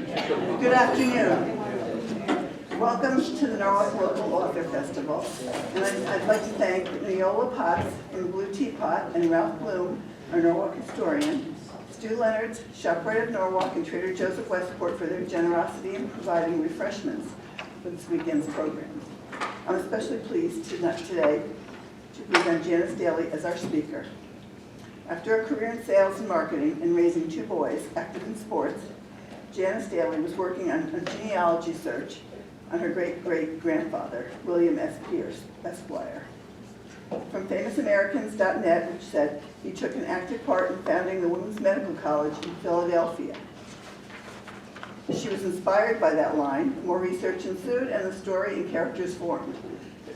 Good afternoon. Welcome to the Norwalk Local Author Festival. And I'd like to thank Neola Potts from Blue Teapot and Ralph Bloom, our Norwalk historian, Stu Leonard's, ShopRite of Norwalk, and Trader Joe's of Westport for their generosity in providing refreshments for this weekend's program. I'm especially pleased today to present Janis Daly as our speaker. After a career in sales and marketing and raising two boys active in sports, Janis Daly was working on a genealogy search on her great-great-grandfather, William S. Pierce, Esquire. From FamousAmericans.net, which said he took an active part in founding the Women's Medical College in Philadelphia. She was inspired by that line. More research ensued, and the story and characters formed.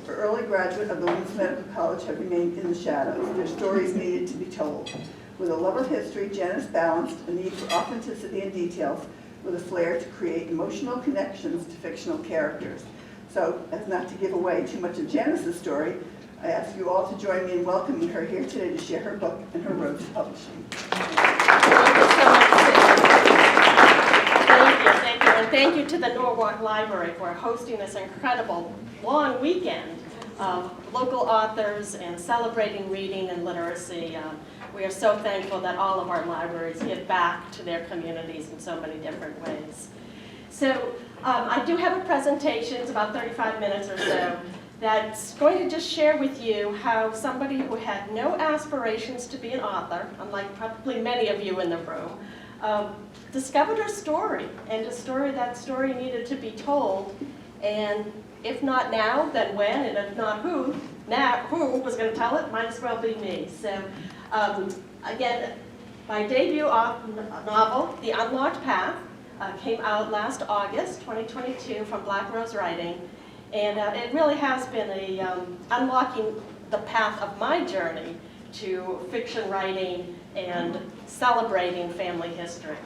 The early graduate of the Women's Medical College have remained in the shadows. Their stories needed to be told. With a love of history, Janis balanced a need for authenticity and details with a flair to create emotional connections to fictional characters. So, as not to give away too much of Janis's story, I ask you all to join me in welcoming her here today to share her book and her road to publishing. Thank you, and thank you to the Norwalk Library for hosting this incredible long weekend of local authors and celebrating reading and literacy. We are so thankful that all of our libraries give back to their communities in so many different ways. So I do have a presentation, it's about 35 minutes or so, that's going to just share with you how somebody who had no aspirations to be an author, unlike probably many of you in the room, discovered a story, and that story needed to be told, and if not now, then when, and if not who was going to tell it, might as well be me. So again, my debut novel, The Unlocked Path, came out last August 2022 from Black Rose Writing, and it really has been unlocking the path of my journey to fiction writing and celebrating family history.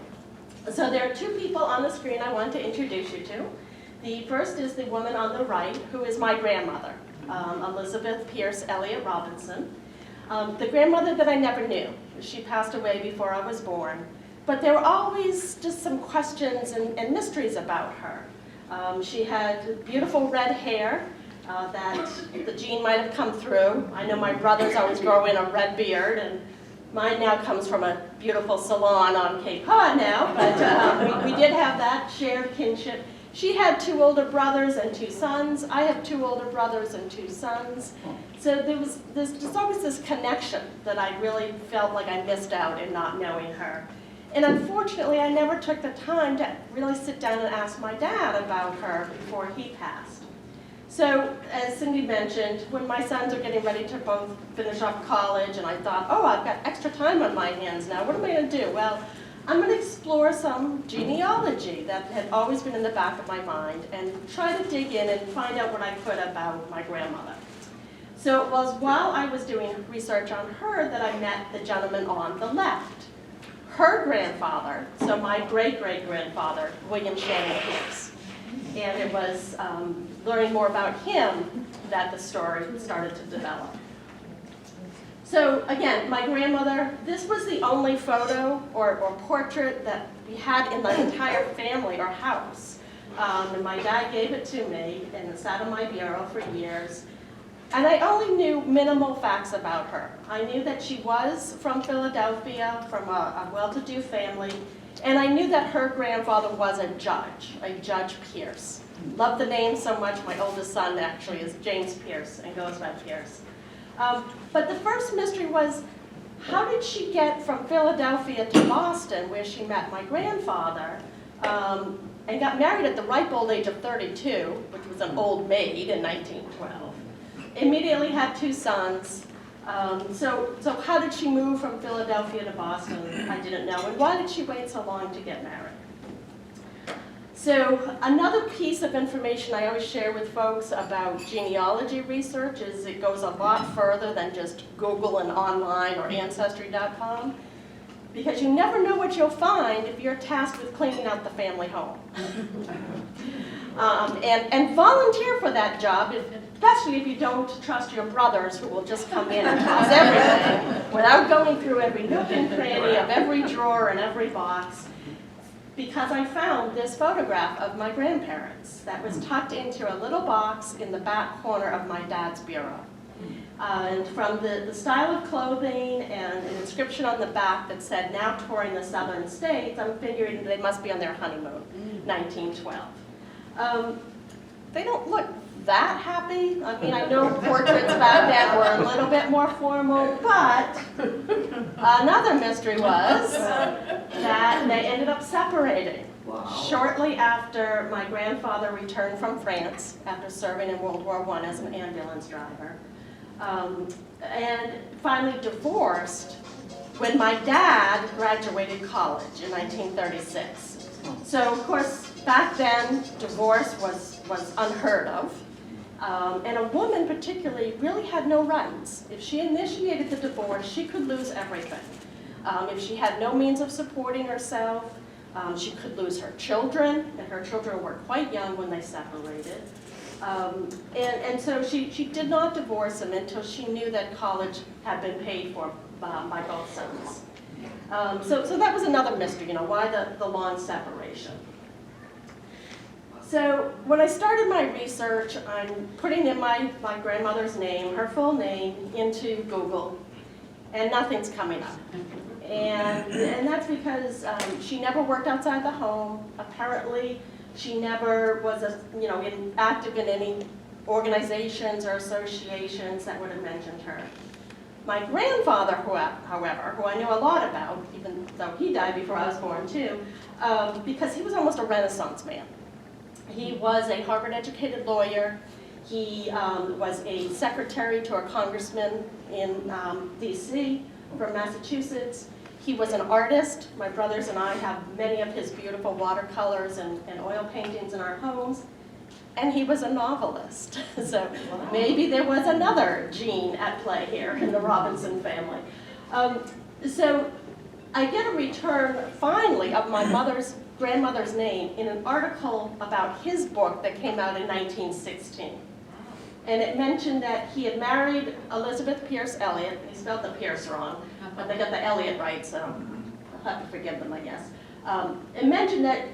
So there are two people on the screen I want to introduce you to. The first is the woman on the right, who is my grandmother, Elizabeth Pierce Elliott Robinson. The grandmother that I never knew. She passed away before I was born. But there were always just some questions and mysteries about her. She had beautiful red hair that the gene might have come through. I know my brothers always grow in a red beard, and mine now comes from a beautiful salon on Cape Cod now, but we did have that shared kinship. She had two older brothers and two sons. I have two older brothers and two sons. So there's always this connection that I really felt like I missed out in not knowing her. And unfortunately, I never took the time to really sit down and ask my dad about her before he passed. So, as Cindy mentioned, when my sons are getting ready to both finish off college, and I thought, oh, I've got extra time on my hands now, what am I going to do? Well, I'm going to explore some genealogy that had always been in the back of my mind and try to dig in and find out what I could about my grandmother. So it was while I was doing research on her that I met the gentleman on the left. Her grandfather, so my great-great-grandfather, William Shannon Pierce. And it was learning more about him that the story started to develop. So again, my grandmother, this was the only photo or portrait that we had in the entire family or house. And my dad gave it to me, and it sat on my bureau for years. And I only knew minimal facts about her. I knew that she was from Philadelphia, from a well-to-do family, and I knew that her grandfather was a Judge Pierce. Love the name so much. My oldest son actually is James Pierce and goes by Pierce. But the first mystery was, how did she get from Philadelphia to Boston, where she met my grandfather, and got married at the ripe old age of 32, which was an old maid in 1912. Immediately had two sons. So how did she move from Philadelphia to Boston? I didn't know. And why did she wait so long to get married? So another piece of information I always share with folks about genealogy research is it goes a lot further than just Google and online or Ancestry.com, because you never know what you'll find if you're tasked with cleaning out the family home. And volunteer for that job, especially if you don't trust your brothers who will just come in and toss everything without going through every nook and cranny of every drawer and every box. because I found this photograph of my grandparents that was tucked into a little box in the back corner of my dad's bureau. And from the style of clothing and an inscription on the back that said, now touring the southern states, I'm figuring they must be on their honeymoon, 1912. They don't look that happy. I mean, I know portraits back then were a little bit more formal, but another mystery was that they ended up separating. Wow. Shortly after my grandfather returned from France after serving in World War I as an ambulance driver. And finally divorced when my dad graduated college in 1936. So of course, back then, divorce was unheard of. And a woman particularly really had no rights. If she initiated the divorce, she could lose everything. If she had no means of supporting herself, she could lose her children, and her children were quite young when they separated. And so she did not divorce him until she knew that college had been paid for by both sons. So that was another mystery, why the long separation. So when I started my research, I'm putting in my grandmother's name, her full name, into Google, and nothing's coming up. And that's because she never worked outside the home. Apparently, she never was active in any organizations or associations that would have mentioned her. My grandfather, however, who I knew a lot about, even though he died before I was born too, because he was almost a Renaissance man. He was a Harvard-educated lawyer. He was a secretary to a congressman in D.C. from Massachusetts. He was an artist. My brothers and I have many of his beautiful watercolors and oil paintings in our homes. And he was a novelist. So maybe there was another gene at play here in the Robinson family. So I get a return, finally, of my grandmother's name in an article about his book that came out in 1916. And it mentioned that he had married Elizabeth Pierce Elliott. He spelled the Pierce wrong, but they got the Elliott right, so I'll have to forgive them, I guess. It mentioned that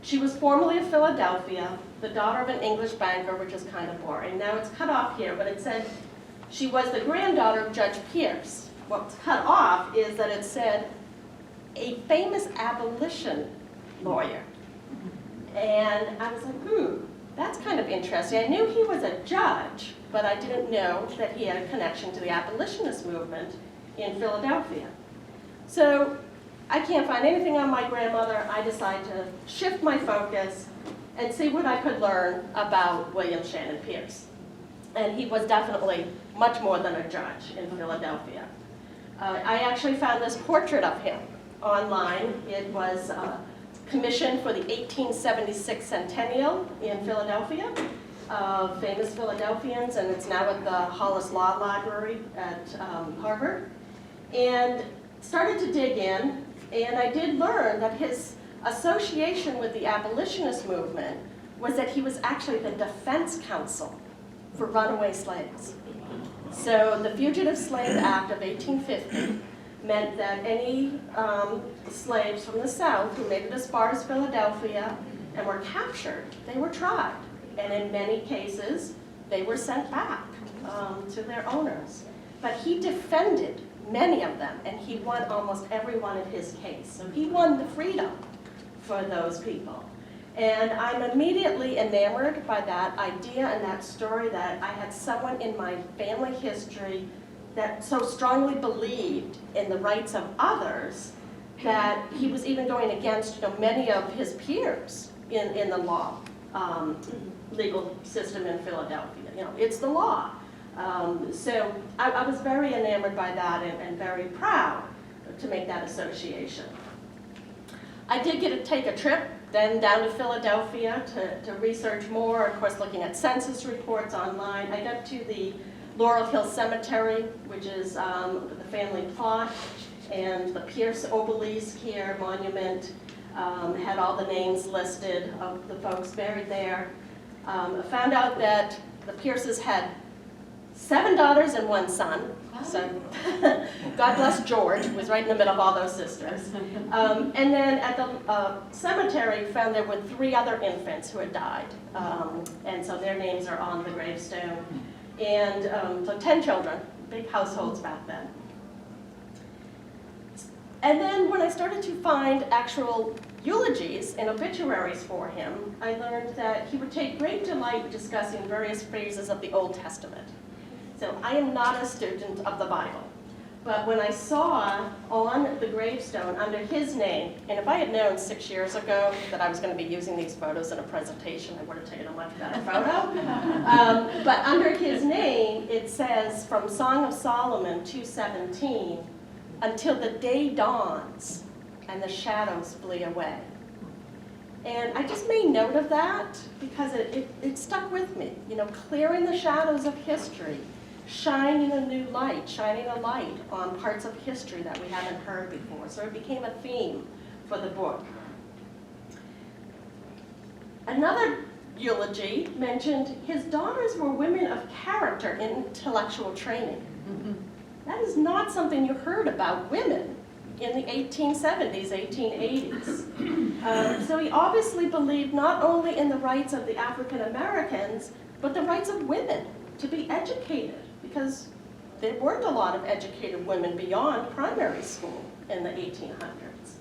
she was formerly of Philadelphia, the daughter of an English banker, which is kind of boring. Now it's cut off here, but it said she was the granddaughter of Judge Pierce. What's cut off is that it said a famous abolition lawyer. And I was like, that's kind of interesting. I knew he was a judge, but I didn't know that he had a connection to the abolitionist movement in Philadelphia. So I can't find anything on my grandmother. I decided to shift my focus and see what I could learn about William Shannon Pierce. And he was definitely much more than a judge in Philadelphia. I actually found this portrait of him online. It was commissioned for the 1876 centennial in Philadelphia of famous Philadelphians, and it's now at the Hollis Law Library at Harvard. And started to dig in, and I did learn that his association with the abolitionist movement was that he was actually the defense counsel for runaway slaves. So the Fugitive Slave Act of 1850 meant that any slaves from the South who made it as far as Philadelphia and were captured, they were tried. And in many cases, they were sent back to their owners. But he defended many of them, and he won almost every one of his case. So he won the freedom for those people. And I'm immediately enamored by that idea and that story that I had someone in my family history that so strongly believed in the rights of others that he was even going against many of his peers in the law legal system in Philadelphia. It's the law. So I was very enamored by that and very proud to make that association. I did get to take a trip then down to Philadelphia to research more, of course looking at census reports online. I got to the Laurel Hill Cemetery, which is the family plot, and the Pierce obelisk here, monument, had all the names listed of the folks buried there. I found out that the Pierces had 7 daughters and 1 son. So God bless George, who was right in the middle of all those sisters. And then at the cemetery, found there were 3 other infants who had died. And so their names are on the gravestone. And so 10 children, big households back then. And then when I started to find actual eulogies and obituaries for him, I learned that he would take great delight in discussing various phrases of the Old Testament. So I am not a student of the Bible, but when I saw on the gravestone under his name, and if I had known 6 years ago that I was going to be using these photos in a presentation, I would have taken a much better photo. But under his name, it says from Song of Solomon 2:17, until the day dawns and the shadows flee away. And I just made note of that because it stuck with me. You know, clearing the shadows of history, shining a new light, shining a light on parts of history that we haven't heard before. So it became a theme for the book. Another eulogy mentioned his daughters were women of character and intellectual training. That is not something you heard about women in the 1870s, 1880s. So he obviously believed not only in the rights of the African Americans, but the rights of women to be educated, because there weren't a lot of educated women beyond primary school in the 1800s.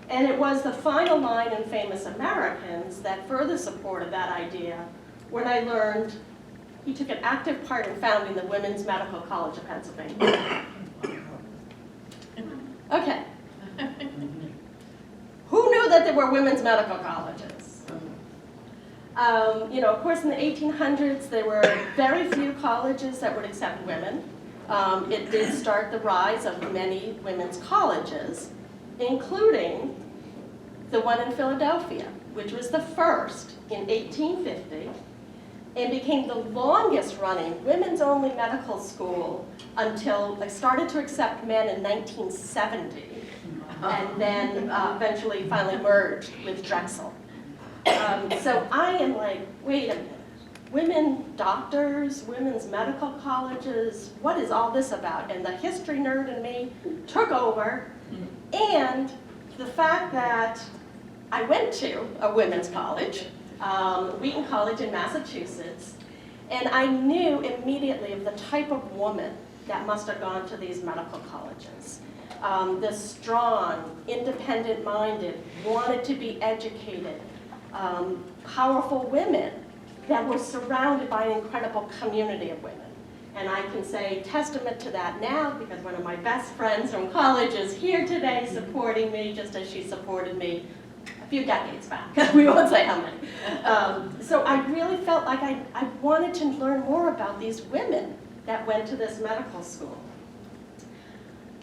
And it was the final line in Famous Americans that further supported that idea when I learned he took an active part in founding the Women's Medical College of Pennsylvania. Okay. Who knew that there were women's medical colleges? You know, of course, in the 1800s, there were very few colleges that would accept women. It did start the rise of many women's colleges, including the one in Philadelphia, which was the first in 1850, and became the longest running women's only medical school until they started to accept men in 1970, and then eventually finally merged with Drexel. So I am like, wait a minute, women doctors, women's medical colleges, what is all this about? And the history nerd in me took over, and the fact that I went to a women's college, Wheaton College in Massachusetts, and I knew immediately of the type of woman that must have gone to these medical colleges. The strong, independent-minded, wanted to be educated, powerful women that were surrounded by an incredible community of women. And I can say testament to that now because one of my best friends from college is here today supporting me just as she supported me a few decades back. We won't say how many. So I really felt like I wanted to learn more about these women that went to this medical school.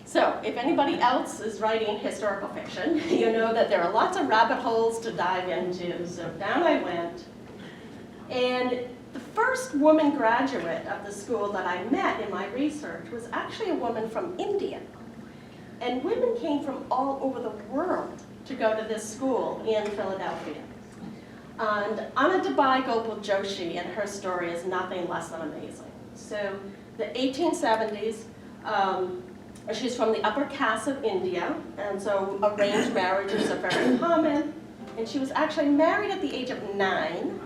So if anybody else is writing historical fiction, you know that there are lots of rabbit holes to dive into. So down I went. And the first woman graduate of the school that I met in my research was actually a woman from India. And women came from all over the world to go to this school in Philadelphia. And Amitabhai Gopal Joshi and her story is nothing less than amazing. So the 1870s, she's from the upper caste of India, and so arranged marriages are very common. And she was actually married at the age of 9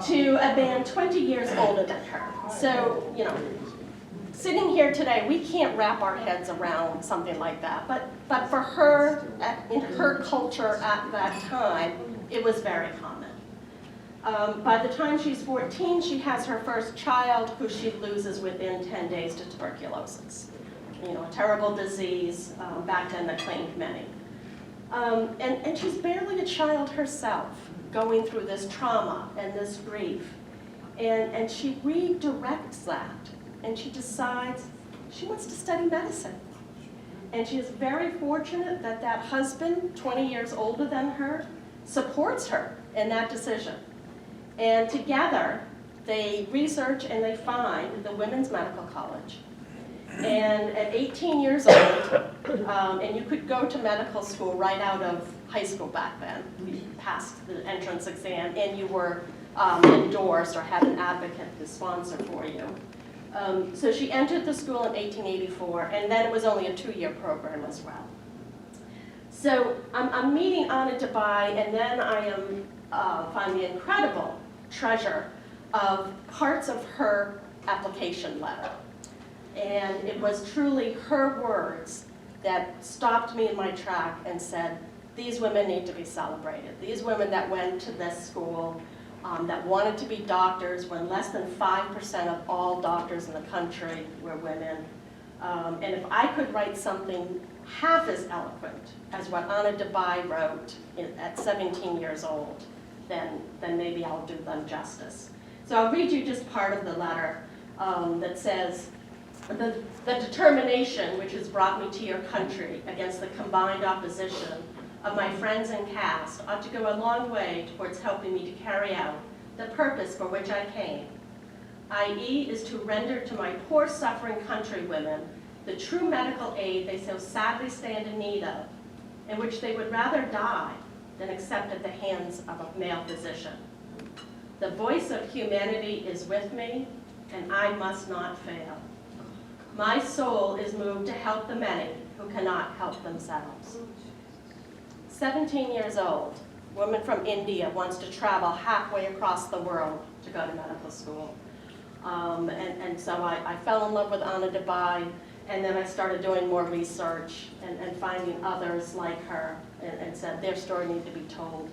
to a man 20 years older than her. So, you know, sitting here today, we can't wrap our heads around something like that. But for her, in her culture at that time, it was very common. By the time she's 14, she has her first child, who she loses within 10 days to tuberculosis. You know, a terrible disease back then that claimed many. And she's barely a child herself, going through this trauma and this grief. And she redirects that, and she decides she wants to study medicine. And she is very fortunate that that husband, 20 years older than her, supports her in that decision. And together, they research and they find the Women's Medical College. And at 18 years old, and you could go to medical school right out of high school back then. You passed the entrance exam, and you were endorsed or had an advocate to sponsor for you. So she entered the school in 1884, and then it was only a 2-year program as well. So I'm meeting Anna Daly, and then I am find the incredible treasure of parts of her application letter. And it was truly her words that stopped me in my track and said, these women need to be celebrated. These women that went to this school, that wanted to be doctors, when less than 5% of all doctors in the country were women. And if I could write something half as eloquent as what Anna Daly wrote at 17 years old, then maybe I'll do them justice. So I'll read you just part of the letter that says, the determination which has brought me to your country against the combined opposition of my friends and caste ought to go a long way towards helping me to carry out the purpose for which I came, i.e. is to render to my poor suffering countrywomen the true medical aid they so sadly stand in need of, in which they would rather die than accept at the hands of a male physician. The voice of humanity is with me, and I must not fail. My soul is moved to help the many who cannot help themselves. 17 years old, woman from India wants to travel halfway across the world to go to medical school. And so I fell in love with Anna Daly, and then I started doing more research and finding others like her, and said their story needed to be told.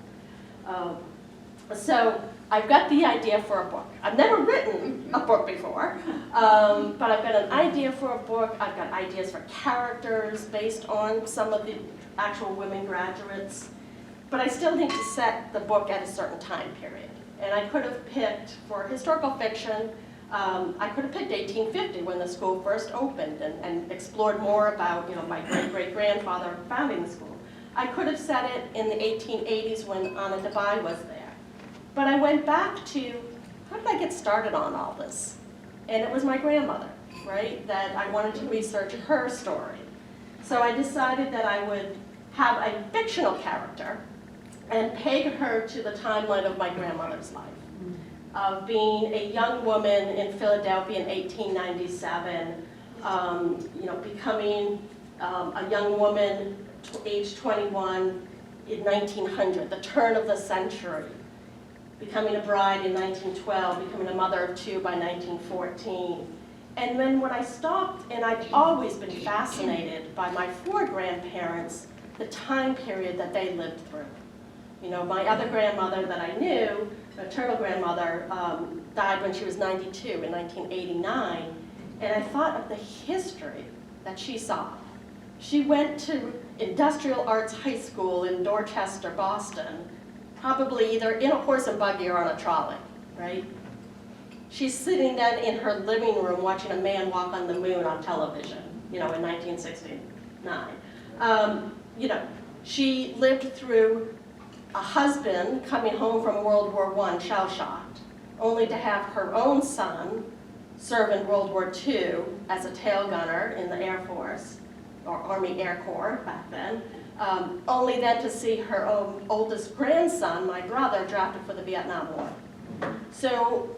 So I've got the idea for a book. I've never written a book before, but I've got an idea for a book. I've got ideas for characters based on some of the actual women graduates, but I still need to set the book at a certain time period. And I could have picked, for historical fiction, I could have picked 1850 when the school first opened and explored more about, my great-great-grandfather founding the school. I could have set it in the 1880s when Anna Daly was there. But I went back to, how did I get started on all this? And it was my grandmother, right, that I wanted to research her story. So I decided that I would have a fictional character and peg her to the timeline of my grandmother's life, of being a young woman in Philadelphia in 1897, becoming a young woman, age 21 in 1900, the turn of the century, becoming a bride in 1912, becoming a mother of 2 by 1914. And then when I stopped, and I'd always been fascinated by my 4 grandparents, the time period that they lived through. My other grandmother that I knew, maternal grandmother, died when she was 92 in 1989, and I thought of the history that she saw. She went to Industrial Arts High School in Dorchester, Boston, probably either in a horse and buggy or on a trolley, right? She's sitting then in her living room watching a man walk on the moon on television, in 1969. She lived through a husband coming home from World War I shell-shocked, only to have her own son serve in World War II as a tail gunner in the Air Force, or Army Air Corps back then, only then to see her own oldest grandson, my brother, drafted for the Vietnam War. So,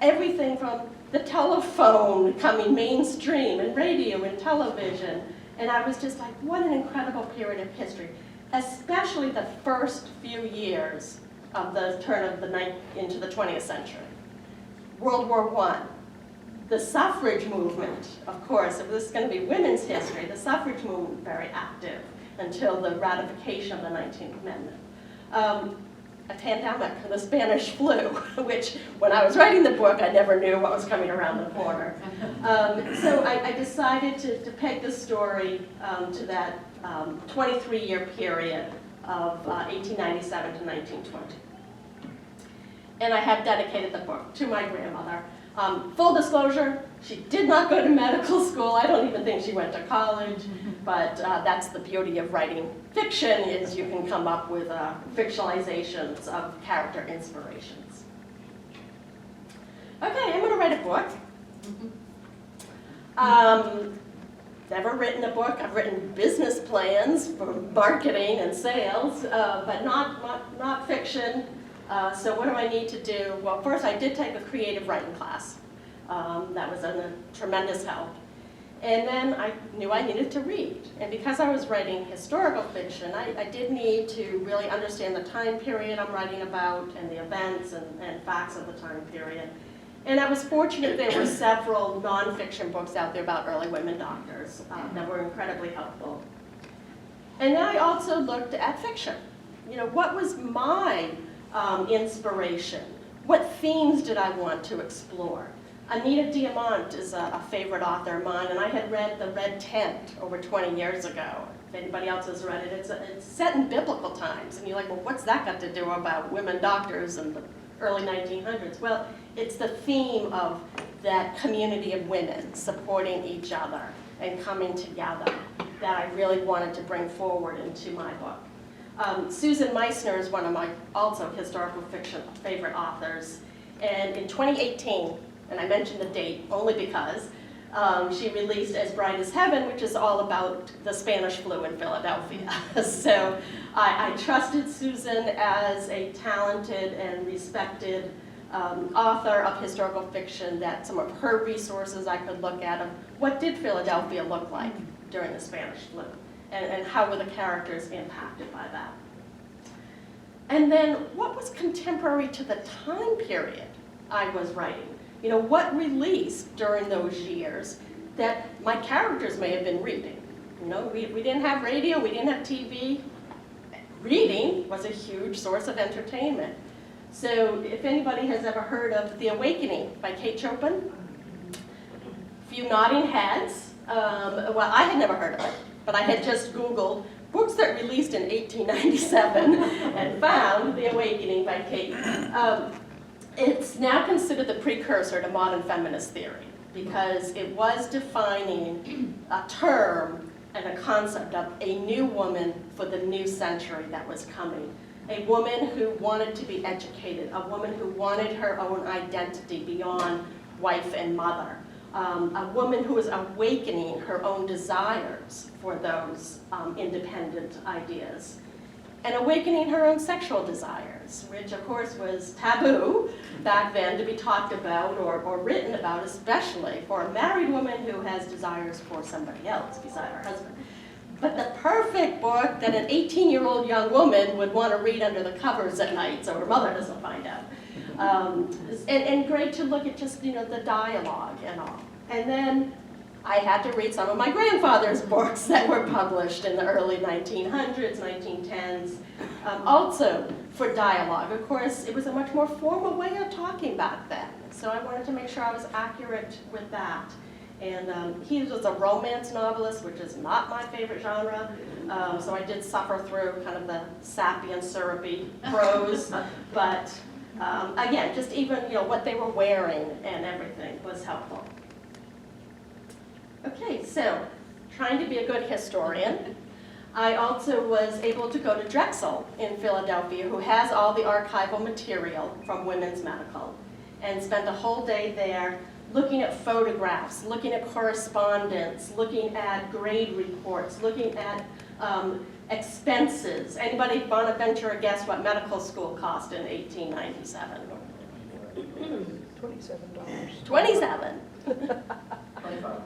everything from the telephone coming mainstream, and radio and television, and I was just like, what an incredible period of history, especially the first few years of the turn of the night into the 20th century. World War I, the suffrage movement, of course, if this is going to be women's history, the suffrage movement very active until the ratification of the 19th Amendment. A pandemic, the Spanish flu, which when I was writing the book, I never knew what was coming around the corner. So I decided to peg the story to that 23-year period of 1897 to 1920. And I have dedicated the book to my grandmother. Full disclosure, she did not go to medical school. I don't even think she went to college, but that's the beauty of writing fiction, is you can come up with fictionalizations of character inspirations. Okay, I'm going to write a book. Never written a book. I've written business plans for marketing and sales, but not fiction. So what do I need to do? Well, first I did take a creative writing class. That was a tremendous help. And then I knew I needed to read. And because I was writing historical fiction, I did need to really understand the time period I'm writing about and the events and facts of the time period. And I was fortunate there were several nonfiction books out there about early women doctors that were incredibly helpful. And then I also looked at fiction. You know, what was my inspiration? What themes did I want to explore? Anita Diamant is a favorite author of mine, and I had read The Red Tent over 20 years ago. If anybody else has read it, it's set in biblical times. And you're like, well, what's that got to do about women doctors in the early 1900s? Well, it's the theme of that community of women supporting each other and coming together that I really wanted to bring forward into my book. Susan Meissner is one of my also historical fiction favorite authors. And in 2018, and I mentioned the date only because she released As Bright as Heaven, which is all about the Spanish flu in Philadelphia. So I trusted Susan as a talented and respected author of historical fiction, that some of her resources I could look at of what did Philadelphia look like during the Spanish flu, and how were the characters impacted by that. And then what was contemporary to the time period I was writing? You know, what released during those years that my characters may have been reading? You know, we didn't have radio, we didn't have TV. Reading was a huge source of entertainment. So if anybody has ever heard of The Awakening by Kate Chopin, a few nodding heads. Well, I had never heard of it, but I had just Googled books that released in 1897 and found The Awakening by Kate. It's now considered the precursor to modern feminist theory because it was defining a term and a concept of a new woman for the new century that was coming. A woman who wanted to be educated, a woman who wanted her own identity beyond wife and mother, a woman who was awakening her own desires for those independent ideas, and awakening her own sexual desires, which of course was taboo back then to be talked about or written about, especially for a married woman who has desires for somebody else beside her husband. But the perfect book that an 18-year-old young woman would want to read under the covers at night so her mother doesn't find out. And great to look at just, you know, the dialogue and all. And then I had to read some of my grandfather's books that were published in the early 1900s, 1910s, also for dialogue. Of course, it was a much more formal way of talking back then, so I wanted to make sure I was accurate with that. And he was a romance novelist, which is not my favorite genre, so I did suffer through kind of the sappy and syrupy prose, but again, just even, you know, what they were wearing and everything was helpful. Okay, so trying to be a good historian, I also was able to go to Drexel in Philadelphia, who has all the archival material from women's medical, and spent a whole day there looking at photographs, looking at correspondence, looking at grade reports, looking at expenses. Anybody want to venture a guess what medical school cost in 1897? $27. 27. 25.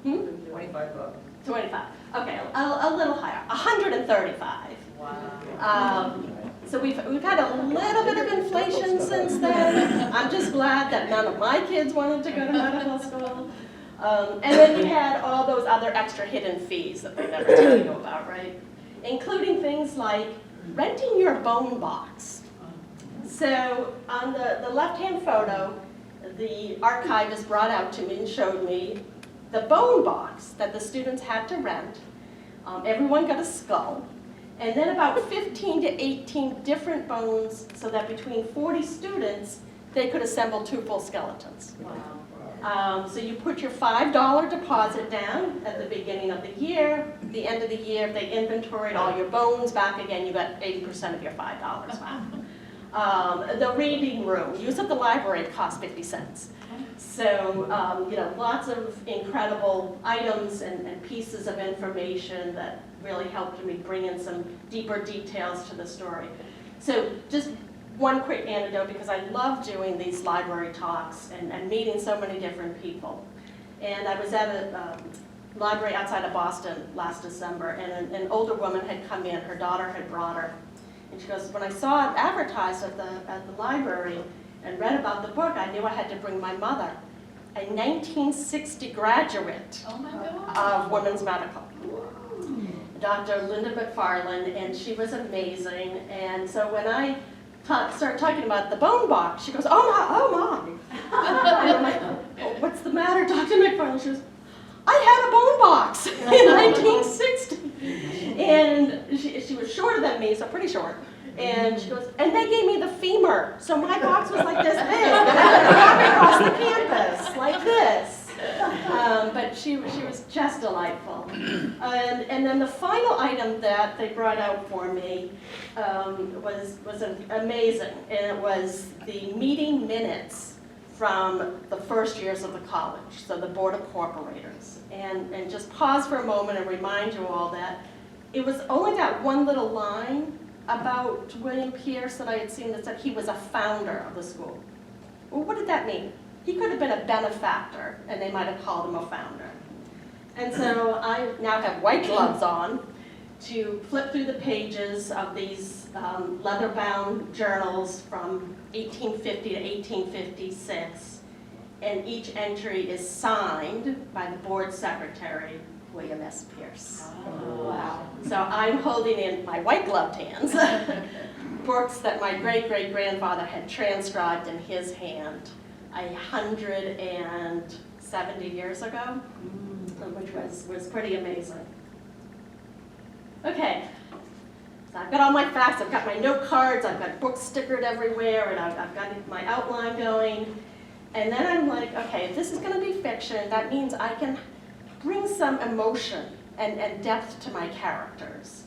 25 bucks. 25. Okay, a little higher. 135. Wow. So we've had a little bit of inflation since then. I'm just glad that none of my kids wanted to go to medical school. And then you had all those other extra hidden fees that they never tell you about, right? Including things like renting your bone box. So on the left-hand photo, the archivist brought out to me and showed me the bone box that the students had to rent. Everyone got a skull. And then about 15 to 18 different bones, so that between 40 students, they could assemble 2 full skeletons. Wow. So you put your $5 deposit down at the beginning of the year. At the end of the year, if they inventoried all your bones back again, you got 80% of your $5 back. The reading room, use of the library cost 50 cents. So, you know, lots of incredible items and pieces of information that really helped me bring in some deeper details to the story. So just one quick anecdote, because I love doing these library talks and meeting so many different people. And I was at a library outside of Boston last December, and an older woman had come in. Her daughter had brought her. And she goes, when I saw it advertised at the library and read about the book, I knew I had to bring my mother, a 1960 graduate of women's medical. Dr. Linda McFarland, and she was amazing. And so when I started talking about the bone box, she goes, oh my. And I'm like, oh, what's the matter, Dr. McFarland? She goes, I had a bone box in 1960. And she was shorter than me, so pretty short. And she goes, and they gave me the femur. So my box was like this big. And I could walk across the campus like this. But she was just delightful. And then the final item that they brought out for me was amazing. And it was the meeting minutes from the first years of the college, so the Board of Corporators. And just pause for a moment and remind you all that it was only that one little line about William Pierce that I had seen that said he was a founder of the school. Well, what did that mean? He could have been a benefactor, and they might have called him a founder. And so I now have white gloves on to flip through the pages of these leather-bound journals from 1850 to 1856, and each entry is signed by the board secretary, William S. Pierce. Oh, wow. So I'm holding in my white-gloved hands books that my great-great-grandfather had transcribed in his hand 170 years ago, which was pretty amazing. Okay, so I've got all my facts, I've got my note cards, I've got books stickered everywhere, and I've got my outline going. And then I'm like, okay, if this is going to be fiction, that means I can bring some emotion and depth to my characters.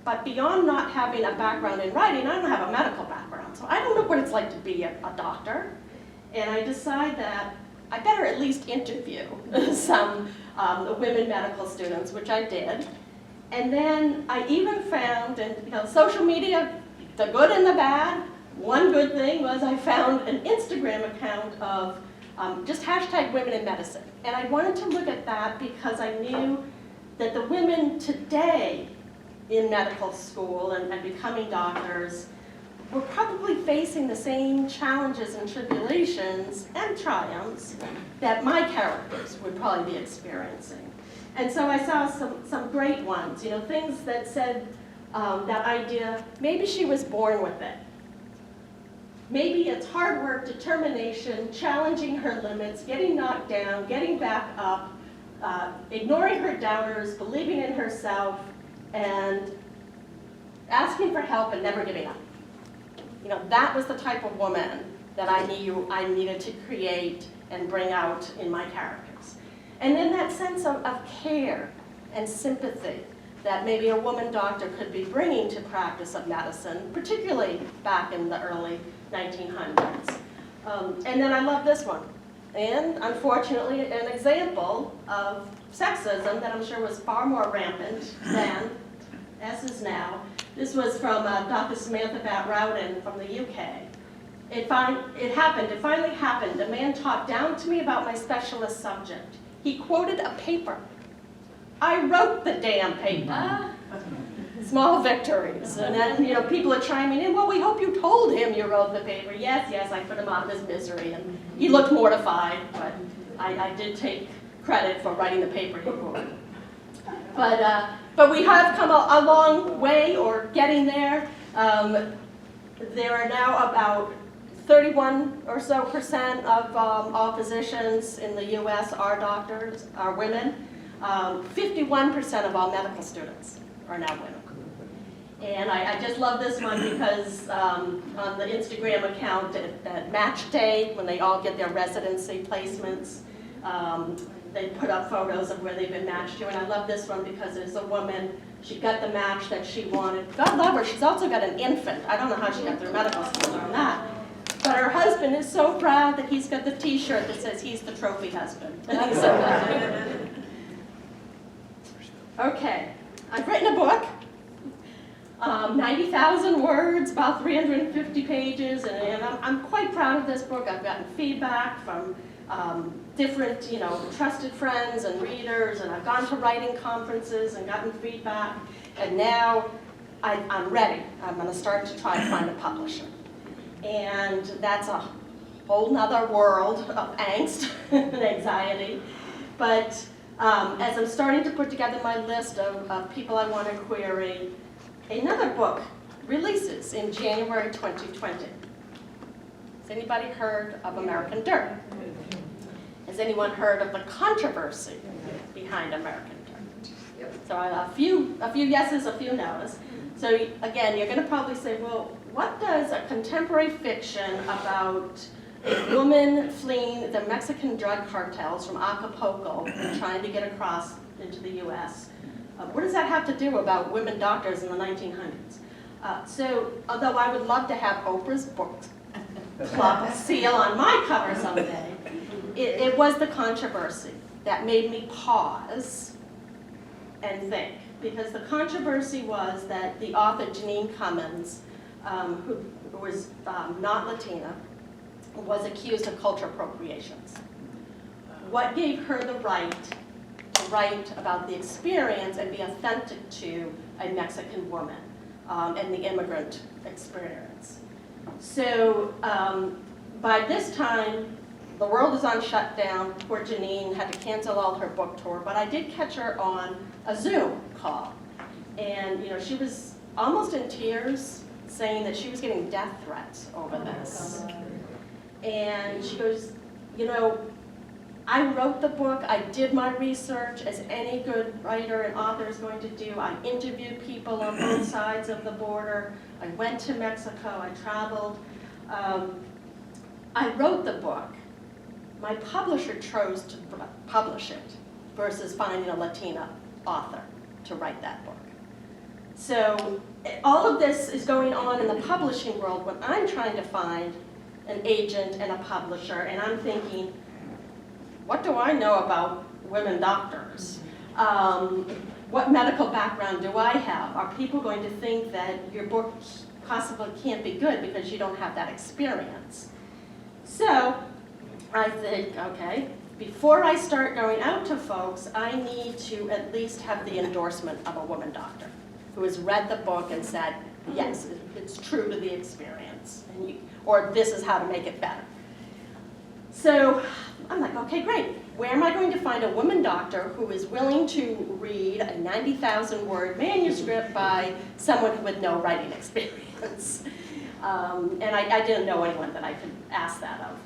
But beyond not having a background in writing, I don't have a medical background, so I don't know what it's like to be a doctor. And I decide that I better at least interview some women medical students, which I did. And then I even found, and social media, the good and the bad. One good thing was I found an Instagram account of just hashtag women in medicine. And I wanted to look at that because I knew that the women today in medical school and becoming doctors were probably facing the same challenges and tribulations and triumphs that my characters would probably be experiencing. And so I saw some great ones, things that said that idea, maybe she was born with it. Maybe it's hard work, determination, challenging her limits, getting knocked down, getting back up, ignoring her doubters, believing in herself, and asking for help and never giving up. That was the type of woman that I knew I needed to create and bring out in my characters. And then that sense of care and sympathy that maybe a woman doctor could be bringing to practice of medicine, particularly back in the early 1900s. And then I love this one. And unfortunately, an example of sexism that I'm sure was far more rampant than as is now. This was from Dr. Samantha Bat-Rowden from the UK. It finally happened. A man talked down to me about my specialist subject. He quoted a paper. I wrote the damn paper. Small victories. And then, people are chiming in, well, we hope you told him you wrote the paper. Yes, I put him out of his misery. And he looked mortified, but I did take credit for writing the paper he wrote. But we have come a long way, or getting there. There are now about 31% or so of all physicians in the U.S. are doctors, are women. 51% of all medical students are now women. And I just love this one because on the Instagram account at Match Day, when they all get their residency placements, they put up photos of where they've been matched to. And I love this one because it's a woman, she got the match that she wanted. God love her, she's also got an infant. I don't know how she got through medical school on that. But her husband is so proud that he's got the t-shirt that says he's the trophy husband. Okay, I've written a book 90,000 words, about 350 pages, and I'm quite proud of this book. I've gotten feedback from different, trusted friends and readers, and I've gone to writing conferences and gotten feedback, and now I'm ready. I'm going to start to try to find a publisher. And that's a whole nother world of angst and anxiety. But as I'm starting to put together my list of people I want to query, another book releases in January 2020. Has anybody heard of American Dirt? Has anyone heard of the controversy behind American Dirt? Yep. So a few yeses, a few no's. So again, you're going to probably say, well, what does a contemporary fiction about a woman fleeing the Mexican drug cartels from Acapulco and trying to get across into the U.S., what does that have to do about women doctors in the 1900s? So although I would love to have Oprah's book club seal on my cover someday, it was the controversy that made me pause and think. Because the controversy was that the author, Janine Cummins, who was not Latina, was accused of cultural appropriations. What gave her the right to write about the experience and be authentic to a Mexican woman and the immigrant experience? So by this time, the world is on shutdown. Poor Janine had to cancel all her book tour, but I did catch her on a Zoom call. And she was almost in tears, saying that she was getting death threats over this. And she goes, I wrote the book, I did my research, as any good writer and author is going to do. I interviewed people on both sides of the border. I went to Mexico, I traveled. I wrote the book. My publisher chose to publish it versus finding a Latina author to write that book. So all of this is going on in the publishing world when I'm trying to find an agent and a publisher, and I'm thinking, what do I know about women doctors? What medical background do I have? Are people going to think that your book possibly can't be good because you don't have that experience? So I think, okay, before I start going out to folks, I need to at least have the endorsement of a woman doctor who has read the book and said, yes, it's true to the experience, or this is how to make it better. So I'm like, okay, great. Where am I going to find a woman doctor who is willing to read a 90,000 word manuscript by someone with no writing experience? And I didn't know anyone that I could ask that of.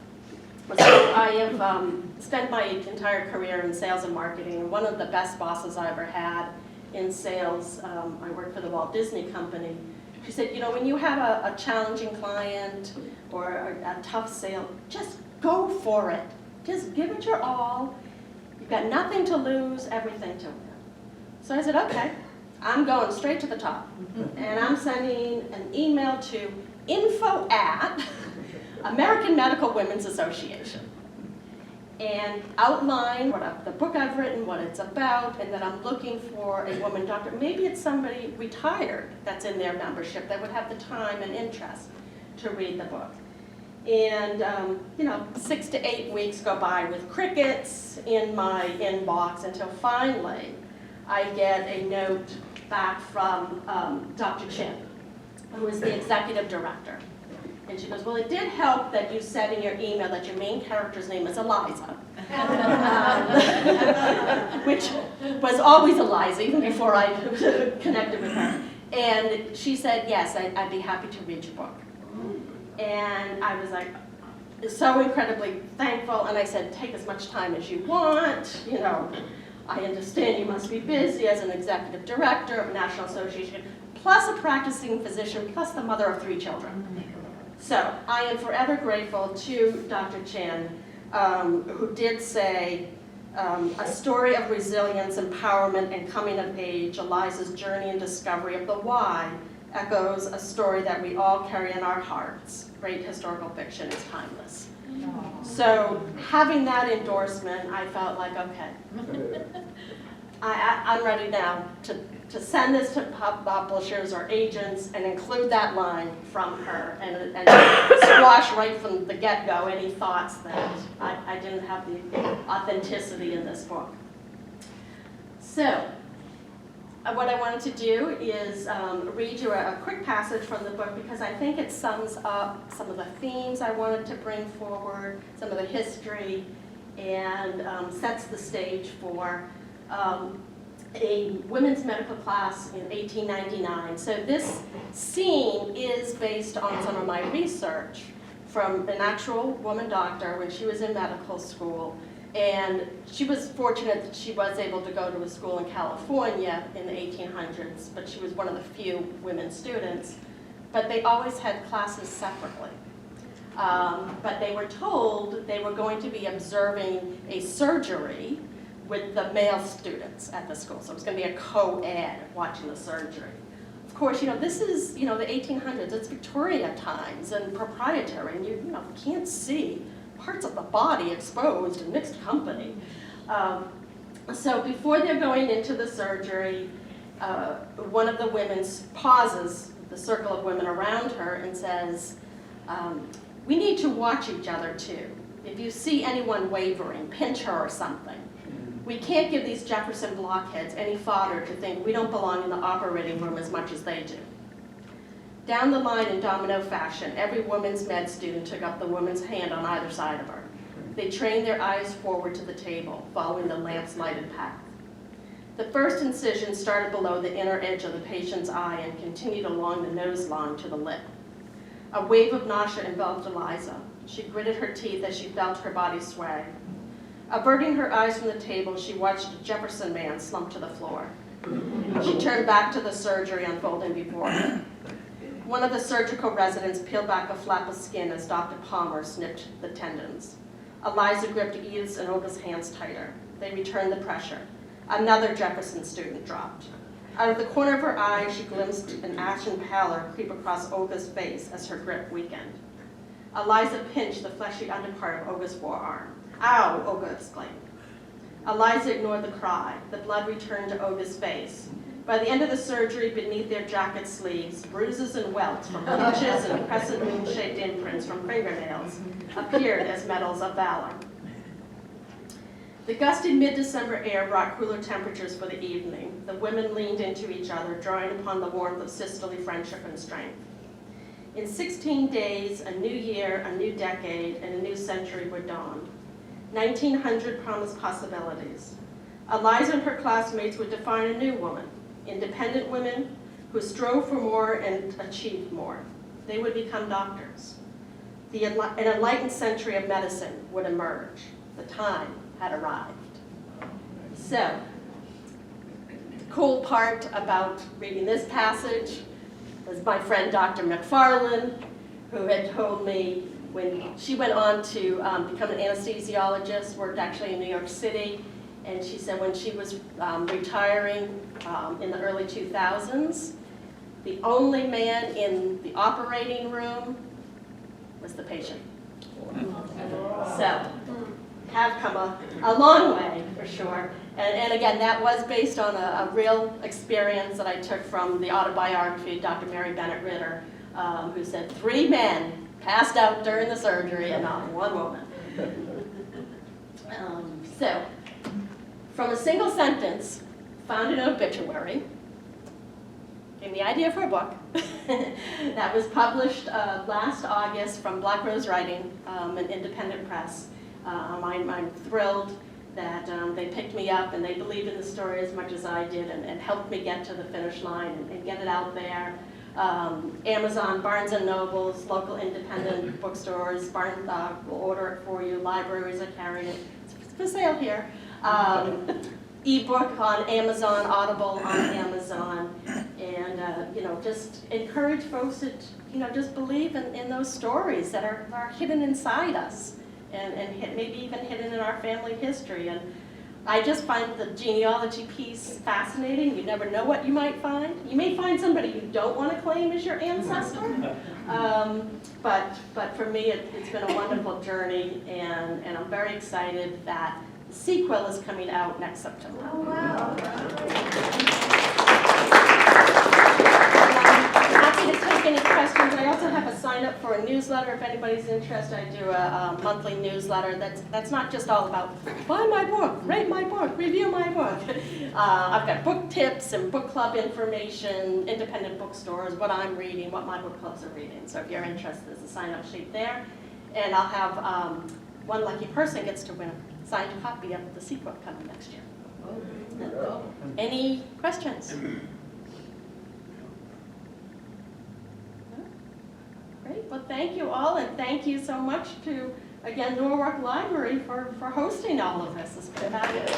So I have spent my entire career in sales and marketing. One of the best bosses I ever had in sales, I worked for the Walt Disney Company. She said, when you have a challenging client or a tough sale, just go for it. Just give it your all. You've got nothing to lose, everything to win. So I said, okay, I'm going straight to the top. And I'm sending an email to info@ American Medical Women's Association, and outline the book I've written, what it's about, and that I'm looking for a woman doctor. Maybe it's somebody retired that's in their membership that would have the time and interest to read the book. And 6 to 8 weeks go by with crickets in my inbox until finally I get a note back from Dr. Chin, who is the executive director. And she goes, well, it did help that you said in your email that your main character's name is Eliza, which was always Eliza, even before I connected with her. And she said, yes, I'd be happy to read your book. And I was like, so incredibly thankful, and I said, take as much time as you want. I understand you must be busy as an executive director of a national association, plus a practicing physician, plus the mother of 3 children. So I am forever grateful to Dr. Chin, who did say, a story of resilience, empowerment, and coming of age, Eliza's journey and discovery of the why echoes a story that we all carry in our hearts. Great historical fiction is timeless. So having that endorsement, I felt like, okay, I'm ready now to send this to publishers or agents and include that line from her and squash right from the get-go any thoughts that I didn't have the authenticity in this book. So, what I wanted to do is read you a quick passage from the book because I think it sums up some of the themes I wanted to bring forward, some of the history, and sets the stage for a women's medical class in 1899. So this scene is based on some of my research from an actual woman doctor when she was in medical school. And she was fortunate that she was able to go to a school in California in the 1800s, but she was one of the few women students. But they always had classes separately. But they were told they were going to be observing a surgery with the male students at the school. So it was going to be a co-ed watching the surgery. Of course, this is, the 1800s. It's Victorian times and proprietary, and you can't see parts of the body exposed in mixed company. So before they're going into the surgery, one of the women pauses the circle of women around her and says, we need to watch each other too. If you see anyone wavering, pinch her or something. We can't give these Jefferson blockheads any fodder to think we don't belong in the operating room as much as they do. Down the line in domino fashion, every woman's med student took up the woman's hand on either side of her. They trained their eyes forward to the table, following the lamp's lighted path. The first incision started below the inner edge of the patient's eye and continued along the nose line to the lip. A wave of nausea enveloped Eliza. She gritted her teeth as she felt her body sway. Averting her eyes from the table, she watched a Jefferson man slump to the floor. She turned back to the surgery unfolding before her. One of the surgical residents peeled back a flap of skin as Dr. Palmer snipped the tendons. Eliza gripped Edith's and Olga's hands tighter. They returned the pressure. Another Jefferson student dropped. Out of the corner of her eye, she glimpsed an ashen pallor creep across Olga's face as her grip weakened. Eliza pinched the fleshy underpart of Olga's forearm. "Ow!" Olga exclaimed. Eliza ignored the cry. The blood returned to Olga's face. By the end of the surgery, beneath their jacket sleeves, bruises and welts from pinches and crescent moon-shaped imprints from fingernails appeared as medals of valor. The gusty mid-December air brought cooler temperatures for the evening. The women leaned into each other, drawing upon the warmth of sisterly friendship and strength. In 16 days, a new year, a new decade, and a new century would dawn. 1900 promised possibilities. Eliza and her classmates would define a new woman, independent women who strove for more and achieved more. They would become doctors. An enlightened century of medicine would emerge. The time had arrived. So, the cool part about reading this passage was my friend Dr. McFarlane, who had told me when she went on to become an anesthesiologist, worked actually in New York City, and she said when she was retiring in the early 2000s, the only man in the operating room was the patient. So, have come a long way, for sure. And again, that was based on a real experience that I took from the autobiography of Dr. Mary Bennett Ritter, who said 3 men passed out during the surgery and not 1 woman. So, from a single sentence, found an obituary, gave me the idea for a book, that was published last August from Black Rose Writing, an independent press. I'm thrilled that they picked me up and they believed in the story as much as I did and helped me get to the finish line and get it out there. Amazon, Barnes & Nobles, local independent bookstores, Barnes will order it for you, libraries are carrying it. It's for sale here. Ebook on Amazon, Audible on Amazon, and just encourage folks to just believe in those stories that are hidden inside us and maybe even hidden in our family history. And I just find the genealogy piece fascinating. You never know what you might find. You may find somebody you don't want to claim as your ancestor, but for me it's been a wonderful journey, and I'm very excited that sequel is coming out next September. Oh, wow. Happy to take any questions. I also have a sign up for a newsletter if anybody's interested. I do a monthly newsletter that's not just all about buy my book, rate my book, review my book. I've got book tips and book club information, independent bookstores, what I'm reading, what my book clubs are reading. So if you're interested, there's a sign up sheet there. And I'll have one lucky person gets to win a signed copy of the sequel coming next year. Any questions? Great, well thank you all, and thank you so much to, again, Norwalk Library for hosting all of this. It's been fabulous.